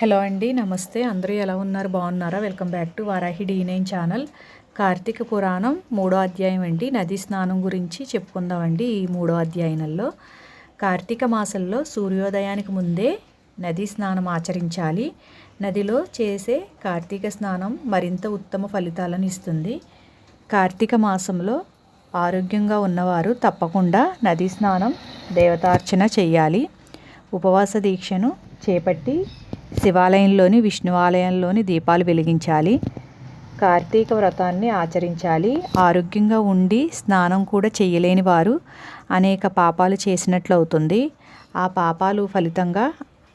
Hello అండి, నమస్తే. అందరూ ఎలా ఉన్నారు? బాగున్నారా? Welcome back to Varahi D9 channel. Karthika Puranam 3వ అధ్యాయం అండి. నదీ స్నానం గురించి చెప్పుకుందామండి. ఈ 3వ అధ్యాయంలో కార్తీక మాసంలో సూర్యోదయానికి ముందే నదీ స్నానం ఆచరించాలి. నదిలో చేసే కార్తీక స్నానం మరింత ఉత్తమ ఫలితాలను ఇస్తుంది. కార్తీక మాసంలో ఆరోగ్యంగా ఉన్నవారు తప్పకుండా నదీ స్నానం, దేవతార్చన చేయాలి. ఉపవాస దీక్షను చేపట్టి శివాలయంలోని, విష్ణు ఆలయంలోని దీపాలు వెలిగించాలి. కార్తీక వ్రతాన్ని ఆచరించాలి. ఆరోగ్యంగా ఉండి స్నానం కూడా చేయలేని వారు అనేక పాపాలు చేసినట్లు అవుతుంది. ఆ పాపాలు ఫలితంగా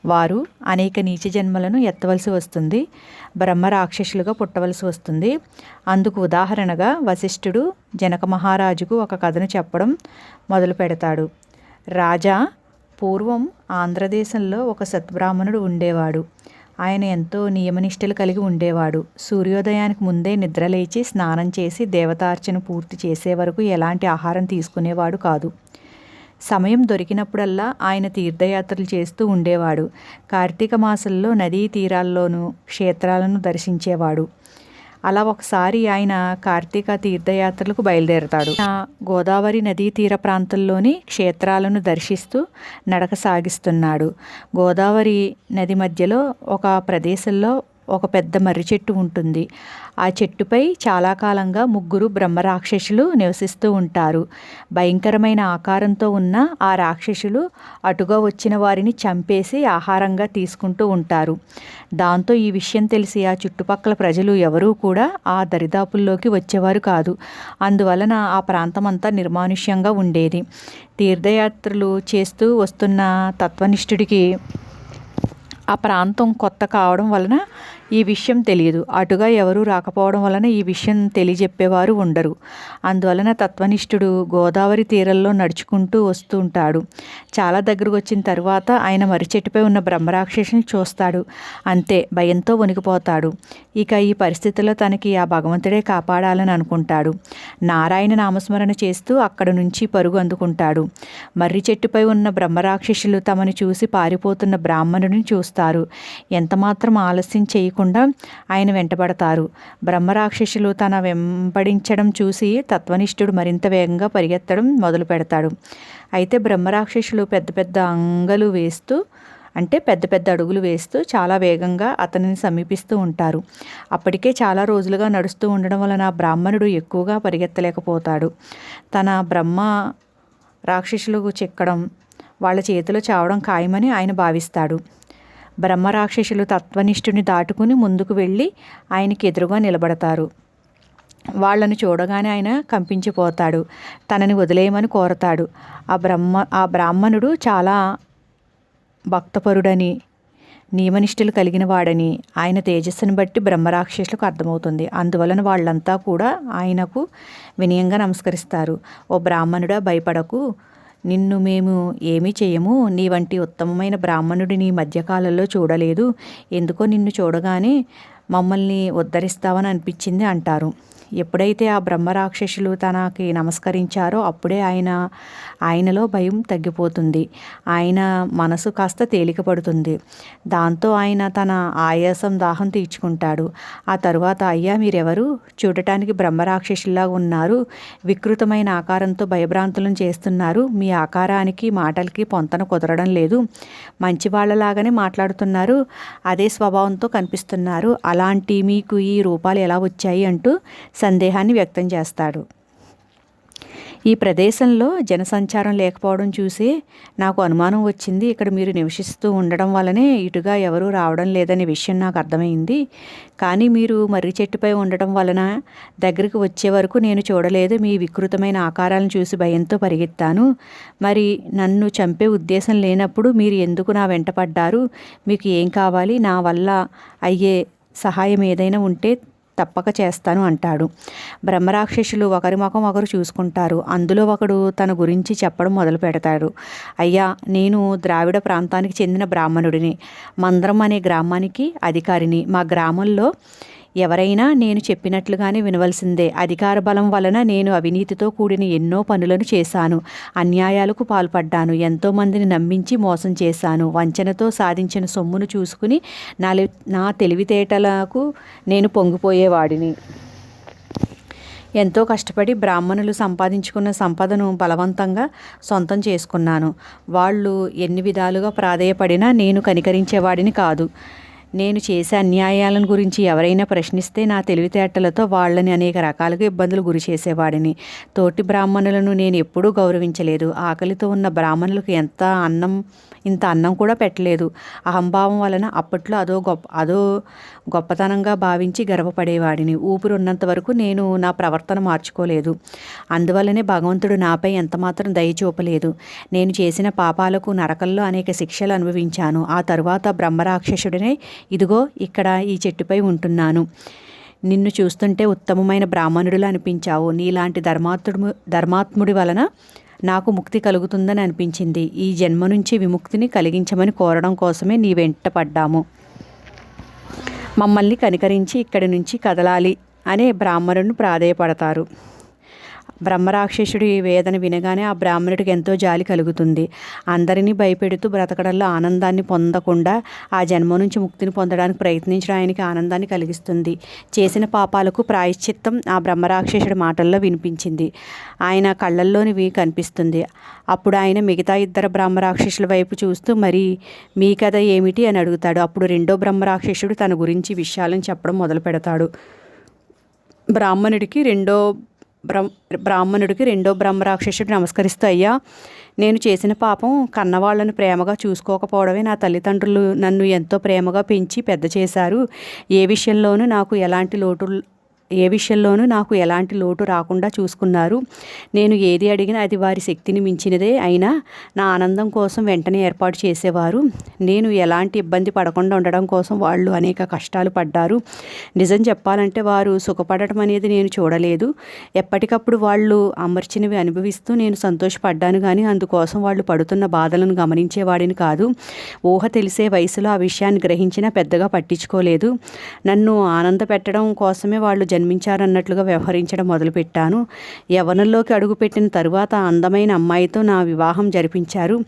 వారు అనేక నీచ జన్మలను ఎత్తవలసి వస్తుంది. బ్రహ్మ రాక్షసులుగా పుట్టవలసి వస్తుంది. అందుకు ఉదాహరణగా వశిష్ఠుడు జనక మహారాజుకు ఒక కథను చెప్పడం మొదలు పెడతాడు. రాజా, పూర్వం ఆంధ్రదేశంలో ఒక సత్బ్రాహ్మణుడు ఉండేవాడు. ఆయన ఎంతో నియమనిష్టలు కలిగి ఉండేవాడు. సూర్యోదయానికి ముందే నిద్రలేచి స్నానం చేసి దేవతార్చన పూర్తి చేసే వరకు ఎలాంటి ఆహారం తీసుకునేవాడు కాదు. సమయం దొరికినప్పుడల్లా ఆయన తీర్థయాత్రలు చేస్తూ ఉండేవాడు. కార్తీక మాసంలో నదీ తీరాల్లోనూ క్షేత్రాలను దర్శించేవాడు. అలా ఒకసారి ఆయన కార్తీక తీర్థయాత్రలకు బయలుదేరతాడు. గోదావరి నదీ తీర ప్రాంతంలోని క్షేత్రాలను దర్శిస్తూ నడక సాగిస్తున్నాడు. గోదావరి నది మధ్యలో ఒక ప్రదేశంలో ఒక పెద్ద మర్రి చెట్టు ఉంటుంది. ఆ చెట్టుపై చాలా కాలంగా ముగ్గురు బ్రహ్మరాక్షసులు నివసిస్తూ ఉంటారు. భయంకరమైన ఆకారంతో ఉన్న ఆ రాక్షసులు అటుగా వచ్చిన వారిని చంపేసి ఆహారంగా తీసుకుంటూ ఉంటారు. దాంతో ఈ విషయం తెలిసి ఆ చుట్టుపక్కల ప్రజలు ఎవరూ కూడా ఆ దరిదాపుల్లోకి వచ్చేవారు కాదు. అందువలన ఆ ప్రాంతం అంతా నిర్మానుష్యంగా ఉండేది. తీర్థయాత్రలు చేస్తూ వస్తున్న తత్వనిష్ఠుడికి ఆ ప్రాంతం కొత్త కావడం వలన ఈ విషయం తెలియదు. అటుగా ఎవరూ రాకపోవడం వలన ఈ విషయం తెలియజెప్పేవారు ఉండరు. అందువలన తత్వనిష్ఠుడు గోదావరి తీరంలో నడుచుకుంటూ వస్తూ ఉంటాడు. చాలా దగ్గరకు వచ్చిన తర్వాత ఆయన మర్రిచెట్టుపై ఉన్న బ్రహ్మరాక్షసుని చూస్తాడు. అంతే, భయంతో వణికిపోతాడు. ఇక ఈ పరిస్థితుల్లో తనకి ఆ భగవంతుడే కాపాడాలని అనుకుంటాడు. నారాయణ నామస్మరణ చేస్తూ అక్కడ నుంచి పరుగు అందుకుంటాడు. మర్రి చెట్టుపై ఉన్న బ్రహ్మరాక్షసులు తమను చూసి పారిపోతున్న బ్రాహ్మణుడిని చూస్తారు. ఎంతమాత్రం ఆలస్యం చేయకుండా ఆయన వెంటబడతారు. బ్రహ్మరాక్షసులు తన వెంబడించడం చూసి తత్వనిష్ఠుడు మరింత వేగంగా పరిగెత్తడం మొదలు పెడతాడు. అయితే బ్రహ్మరాక్షసులు పెద్ద పెద్ద అడుగులు వేస్తూ చాలా వేగంగా అతనిని సమీపిస్తూ ఉంటారు. అప్పటికే చాలా రోజులుగా నడుస్తూ ఉండడం వలన బ్రాహ్మణుడు ఎక్కువగా పరిగెత్తలేకపోతాడు. తన బ్రహ్మ రాక్షసులకు చిక్కడం, వాళ్ళ చేతిలో చావడం ఖాయమని ఆయన భావిస్తాడు. బ్రహ్మరాక్షసులు తత్వనిష్ఠుని దాటుకుని ముందుకు వెళ్ళి ఆయనకి ఎదురుగా నిలబడతారు. వాళ్ళను చూడగానే ఆయన కంపించిపోతాడు. తనని వదిలేయమని కోరతాడు. ఆ బ్రాహ్మణుడు చాలా భక్తపరుడని, నియమనిష్టలు కలిగిన వాడని ఆయన తేజస్సును బట్టి బ్రహ్మరాక్షసులకు అర్థమవుతుంది. అందువలన వాళ్ళంతా కూడా ఆయనకు వినయంగా నమస్కరిస్తారు. ఓ బ్రాహ్మణుడా, భయపడకు, నిన్ను మేము ఏమీ చేయము. నీ వంటి ఉత్తమమైన బ్రాహ్మణుడిని మధ్యకాలంలో చూడలేదు. ఎందుకో నిన్ను చూడగానే మమ్మల్ని ఉద్ధరిస్తావని అనిపించింది అంటారు. ఎప్పుడైతే ఆ బ్రహ్మరాక్షసులు తనకి నమస్కరించారో అప్పుడే ఆయనలో భయం తగ్గిపోతుంది. ఆయన మనసు కాస్త తేలికపడుతుంది. దాంతో ఆయన తన ఆయాసం, దాహం తీర్చుకుంటాడు. ఆ తరువాత, అయ్యా, మీరెవరు? చూడటానికి బ్రహ్మరాక్షసుల్లా ఉన్నారు. వికృతమైన ఆకారంతో భయభ్రాంతులను చేస్తున్నారు. మీ ఆకారానికి మాటలకి పొంతన కుదరడం లేదు. మంచి వాళ్ళలాగానే మాట్లాడుతున్నారు. అదే స్వభావంతో కనిపిస్తున్నారు. అలాంటి మీకు ఈ రూపాలు ఎలా వచ్చాయి అంటూ సందేహాన్ని వ్యక్తం చేస్తాడు. ఈ ప్రదేశంలో జనసంచారం లేకపోవడం చూసి నాకు అనుమానం వచ్చింది. ఇక్కడ మీరు నివసిస్తూ ఉండడం వల్లనే ఇటుగా ఎవరూ రావడం లేదనే విషయం నాకు అర్థమైంది. కానీ మీరు మర్రి చెట్టుపై ఉండడం వలన దగ్గరికి వచ్చే వరకు నేను చూడలేదు. మీ వికృతమైన ఆకారాలను చూసి భయంతో పరిగెత్తాను. మరి నన్ను చంపే ఉద్దేశం లేనప్పుడు మీరు ఎందుకు నా వెంట పడ్డారు? మీకు ఏం కావాలి? నా వల్ల అయ్యే సహాయం ఏదైనా ఉంటే తప్పక చేస్తాను అంటాడు. బ్రహ్మరాక్షసులు ఒకరి ముఖం ఒకరు చూసుకుంటారు. అందులో ఒకడు తన గురించి చెప్పడం మొదలు పెడతాడు. అయ్యా, నేను ద్రావిడ ప్రాంతానికి చెందిన బ్రాహ్మణుడిని. మంద్రం అనే గ్రామానికి అధికారిని. మా గ్రామంలో ఎవరైనా నేను చెప్పినట్లుగానే వినవలసిందే. అధికార బలం వలన నేను అవినీతితో కూడిన ఎన్నో పనులను చేశాను. అన్యాయాలకు పాల్పడ్డాను. ఎంతోమందిని నమ్మించి మోసం చేశాను. వంచనతో సాధించిన సొమ్మును చూసుకుని నా తెలివితేటలకు నేను పొంగిపోయేవాడిని. ఎంతో కష్టపడి బ్రాహ్మణులు సంపాదించుకున్న సంపదను బలవంతంగా సొంతం చేసుకున్నాను. వాళ్ళు ఎన్ని విధాలుగా ప్రాధేయపడినా నేను కనికరించేవాడిని కాదు. నేను చేసే అన్యాయాలను గురించి ఎవరైనా ప్రశ్నిస్తే నా తెలివితేటలతో వాళ్ళని అనేక రకాలుగా ఇబ్బందులు గురి చేసేవాడిని. తోటి బ్రాహ్మణులను నేను ఎప్పుడూ గౌరవించలేదు. ఆకలితో ఉన్న బ్రాహ్మణులకు ఇంత అన్నం కూడా పెట్టలేదు. అహంభావం వలన అప్పట్లో అదో గొప్పతనంగా భావించి గర్వపడేవాడిని. ఊపిరి ఉన్నంత వరకు నేను నా ప్రవర్తన మార్చుకోలేదు. అందువల్లనే భగవంతుడు నాపై ఎంతమాత్రం దయ చూపలేదు. నేను చేసిన పాపాలకు నరకంలో అనేక శిక్షలు అనుభవించాను. ఆ తరువాత బ్రహ్మరాక్షసుడినే ఇదిగో ఇక్కడ ఈ చెట్టుపై ఉంటున్నాను. నిన్ను చూస్తుంటే ఉత్తమమైన బ్రాహ్మణుడిలా అనిపించావు. నీలాంటి ధర్మాత్ముడి వలన నాకు ముక్తి కలుగుతుందని అనిపించింది. ఈ జన్మ నుంచి విముక్తిని కలిగించమని కోరడం కోసమే నీ వెంట పడ్డాము. మమ్మల్ని కనికరించి ఇక్కడి నుంచి కదలాలి అనే బ్రాహ్మణుడిని ప్రాధేయపడతారు. బ్రహ్మరాక్షసుడి వేదన వినగానే ఆ బ్రాహ్మణుడికి ఎంతో జాలి కలుగుతుంది. అందరినీ భయపెడుతూ బ్రతకడంలో ఆనందాన్ని పొందకుండా ఆ జన్మ నుంచి ముక్తిని పొందడానికి ప్రయత్నించడం ఆయనకి ఆనందాన్ని కలిగిస్తుంది. చేసిన పాపాలకు ప్రాయశ్చిత్తం ఆ బ్రహ్మరాక్షసుడి మాటల్లో వినిపించింది. ఆయన కళ్ళల్లోనివి కనిపిస్తుంది. అప్పుడు ఆయన మిగతా ఇద్దరు బ్రహ్మరాక్షసుల వైపు చూస్తూ మరి మీ కథ ఏమిటి అని అడుగుతాడు. అప్పుడు రెండో బ్రహ్మరాక్షసుడు తన గురించి విషయాలను చెప్పడం మొదలు పెడతాడు. బ్రాహ్మణుడికి రెండో బ్రహ్మరాక్షసుడు నమస్కరిస్తూ, అయ్యా, నేను చేసిన పాపం కన్నవాళ్ళను ప్రేమగా చూసుకోకపోవడమే. నా తల్లిదండ్రులు నన్ను ఎంతో ప్రేమగా పెంచి పెద్ద చేశారు. ఏ విషయంలోనూ నాకు ఎలాంటి లోటు రాకుండా చూసుకున్నారు. నేను ఏది అడిగినా అది వారి శక్తిని మించినదే. అయినా నా ఆనందం కోసం వెంటనే ఏర్పాటు చేసేవారు. నేను ఎలాంటి ఇబ్బంది పడకుండా ఉండడం కోసం వాళ్ళు అనేక కష్టాలు పడ్డారు. నిజం చెప్పాలంటే వారు సుఖపడటం అనేది నేను చూడలేదు. ఎప్పటికప్పుడు వాళ్ళు అమర్చినవి అనుభవిస్తూ నేను సంతోషపడ్డాను, కానీ అందుకోసం వాళ్ళు పడుతున్న బాధలను గమనించేవాడిని కాదు. ఊహ తెలిసే వయసులో ఆ విషయాన్ని గ్రహించినా పెద్దగా పట్టించుకోలేదు. నన్ను ఆనంద పెట్టడం కోసమే వాళ్ళు జన్మించారన్నట్లుగా వ్యవహరించడం మొదలుపెట్టాను. యవ్వనంలోకి అడుగుపెట్టిన తరువాత అందమైన అమ్మాయితో నా వివాహం జరిపించారు.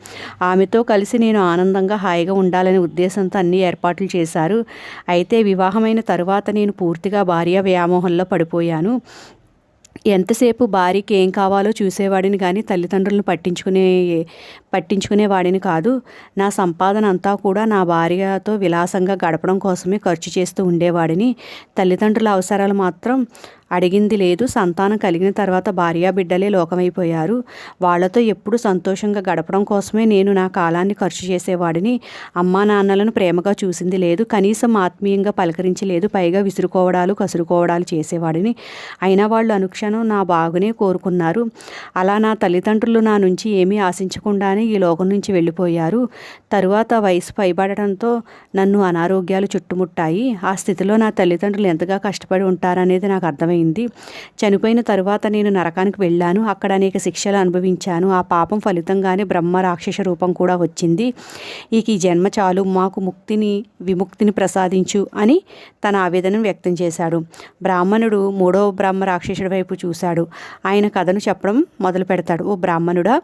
ఆమెతో కలిసి నేను ఆనందంగా హాయిగా ఉండాలనే ఉద్దేశంతో అన్ని ఏర్పాట్లు చేశారు. అయితే వివాహమైన తరువాత నేను పూర్తిగా భార్య వ్యామోహంలో పడిపోయాను. ఎంతసేపు భార్యకి ఏం కావాలో చూసేవాడిని, కానీ తల్లిదండ్రులను పట్టించుకునేవాడిని కాదు. నా సంపాదన అంతా కూడా నా భార్యతో విలాసంగా గడపడం కోసమే ఖర్చు చేస్తూ ఉండేవాడిని. తల్లిదండ్రుల అవసరాలు మాత్రం అడిగింది లేదు. సంతానం కలిగిన తర్వాత భార్యాబిడ్డలే లోకమైపోయారు. వాళ్లతో ఎప్పుడు సంతోషంగా గడపడం కోసమే నేను నా కాలాన్ని ఖర్చు చేసేవాడిని. అమ్మా నాన్నలను ప్రేమగా చూసింది లేదు. కనీసం ఆత్మీయంగా పలకరించలేదు. పైగా విసురుకోవడాలు కసురుకోవడాలు చేసేవాడిని. అయినా వాళ్ళు అనుక్షణం నా బాగునే కోరుకున్నారు. అలా నా తల్లిదండ్రులు నా నుంచి ఏమీ ఆశించకుండానే ఈ లోకం నుంచి వెళ్ళిపోయారు. తరువాత వయసు పైబడటంతో నన్ను అనారోగ్యాలు చుట్టుముట్టాయి. ఆ స్థితిలో నా తల్లిదండ్రులు ఎంతగా కష్టపడి ఉంటారనేది నాకు అర్థమైంది. చనిపోయిన తరువాత నేను నరకానికి వెళ్ళాను. అక్కడ అనేక శిక్షలు అనుభవించాను. ఆ పాపం ఫలితంగానే బ్రహ్మ రాక్షస రూపం కూడా వచ్చింది. ఈ జన్మ చాలు, మాకు విముక్తిని ప్రసాదించు అని తన ఆవేదనను వ్యక్తం చేశాడు. బ్రాహ్మణుడు మూడవ బ్రహ్మ రాక్షసుడి వైపు చూశాడు. ఆయన కథను చెప్పడం మొదలు పెడతాడు. ఓ బ్రాహ్మణుడా,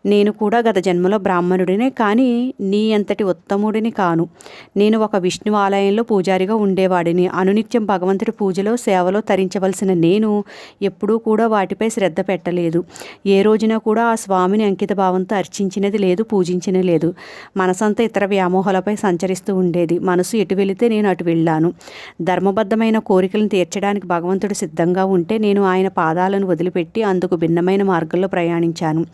నేను కూడా గత జన్మలో బ్రాహ్మణుడినే, కానీ నీ అంతటి ఉత్తముడిని కాను. నేను ఒక విష్ణు ఆలయంలో పూజారిగా ఉండేవాడిని. అనునిత్యం భగవంతుడి పూజలో సేవలో తరించవలసిన నేను ఎప్పుడూ కూడా వాటిపై శ్రద్ధ పెట్టలేదు. ఏ రోజున కూడా ఆ స్వామిని అంకిత భావంతో అర్చించినది లేదు, పూజించినది లేదు. మనసంతా ఇతర వ్యామోహాలపై సంచరిస్తూ ఉండేది. మనసు ఎటు వెళితే నేను అటు వెళ్ళాను. ధర్మబద్ధమైన కోరికలను తీర్చడానికి భగవంతుడు సిద్ధంగా ఉంటే నేను ఆయన పాదాలను వదిలిపెట్టి అందుకు భిన్నమైన మార్గంలో ప్రయాణించాను.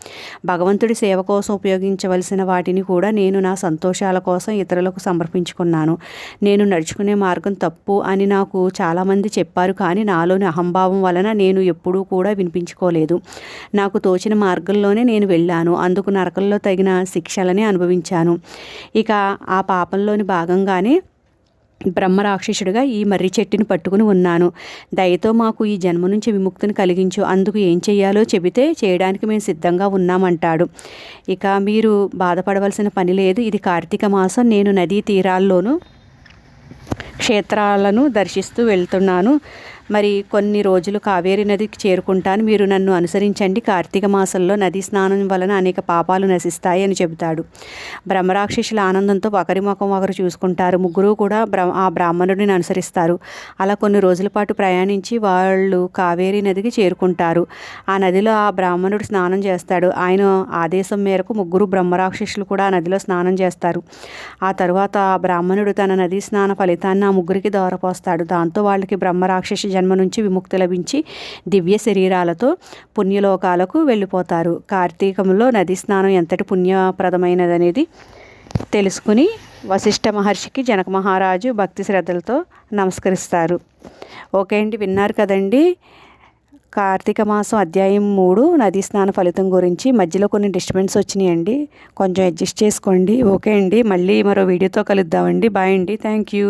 భగవంతుడి సేవ కోసం ఉపయోగించవలసిన వాటిని కూడా నేను నా సంతోషాల కోసం ఇతరులకు సమర్పించుకున్నాను. నేను నడుచుకునే మార్గం తప్పు అని నాకు చాలామంది చెప్పారు, కానీ నాలోని అహంభావం వలన నేను ఎప్పుడూ కూడా వినిపించుకోలేదు. నాకు తోచిన మార్గంలోనే నేను వెళ్ళాను. అందుకు నరకంలో తగిన శిక్షలని అనుభవించాను. ఇక ఆ పాపంలోని భాగంగానే బ్రహ్మరాక్షసుడిగా ఈ మర్రి చెట్టుని పట్టుకుని ఉన్నాను. దయతో మాకు ఈ జన్మ నుంచి విముక్తిని కలిగించు. అందుకు ఏం చెయ్యాలో చెబితే చేయడానికి మేము సిద్ధంగా ఉన్నామంటాడు. ఇక మీరు బాధపడవలసిన పని లేదు. ఇది కార్తీక మాసం. నేను నదీ తీరాల్లోనూ క్షేత్రాలను దర్శిస్తూ వెళ్తున్నాను. మరి కొన్ని రోజులు కావేరీ నదికి చేరుకుంటాను, మీరు నన్ను అనుసరించండి. కార్తీక మాసంలో నదీ స్నానం వలన అనేక పాపాలు నశిస్తాయి అని చెబుతాడు. బ్రహ్మరాక్షసుల ఆనందంతో ఒకరి ముఖం ఒకరు చూసుకుంటారు. ముగ్గురు కూడా ఆ బ్రాహ్మణుడిని అనుసరిస్తారు. అలా కొన్ని రోజుల పాటు ప్రయాణించి వాళ్ళు కావేరీ నదికి చేరుకుంటారు. ఆ నదిలో ఆ బ్రాహ్మణుడు స్నానం చేస్తాడు. ఆయన ఆదేశం మేరకు ముగ్గురు బ్రహ్మరాక్షసులు కూడా ఆ నదిలో స్నానం చేస్తారు. ఆ తరువాత ఆ బ్రాహ్మణుడు తన నదీ స్నాన ఫలితాన్ని ఆ ముగ్గురికి దోరపోస్తాడు. దాంతో వాళ్ళకి బ్రహ్మరాక్షస జన్మ నుంచి విముక్తి లభించి దివ్య శరీరాలతో పుణ్యలోకాలకు వెళ్ళిపోతారు. కార్తీకంలో నదీ స్నానం ఎంతటి పుణ్యప్రదమైనదనేది తెలుసుకుని వశిష్ఠ మహర్షికి జనక మహారాజు భక్తి శ్రద్ధలతో నమస్కరిస్తారు. ఓకే అండి, విన్నారు కదండి కార్తీక మాసం అధ్యాయం 3 నదీ స్నాన ఫలితం గురించి. మధ్యలో కొన్ని డిస్టర్బెన్స్ వచ్చినాయండి, కొంచెం అడ్జస్ట్ చేసుకోండి. ఓకే అండి, మళ్ళీ మరో వీడియోతో కలుద్దామండి. బాయ్ అండి, థ్యాంక్ యూ.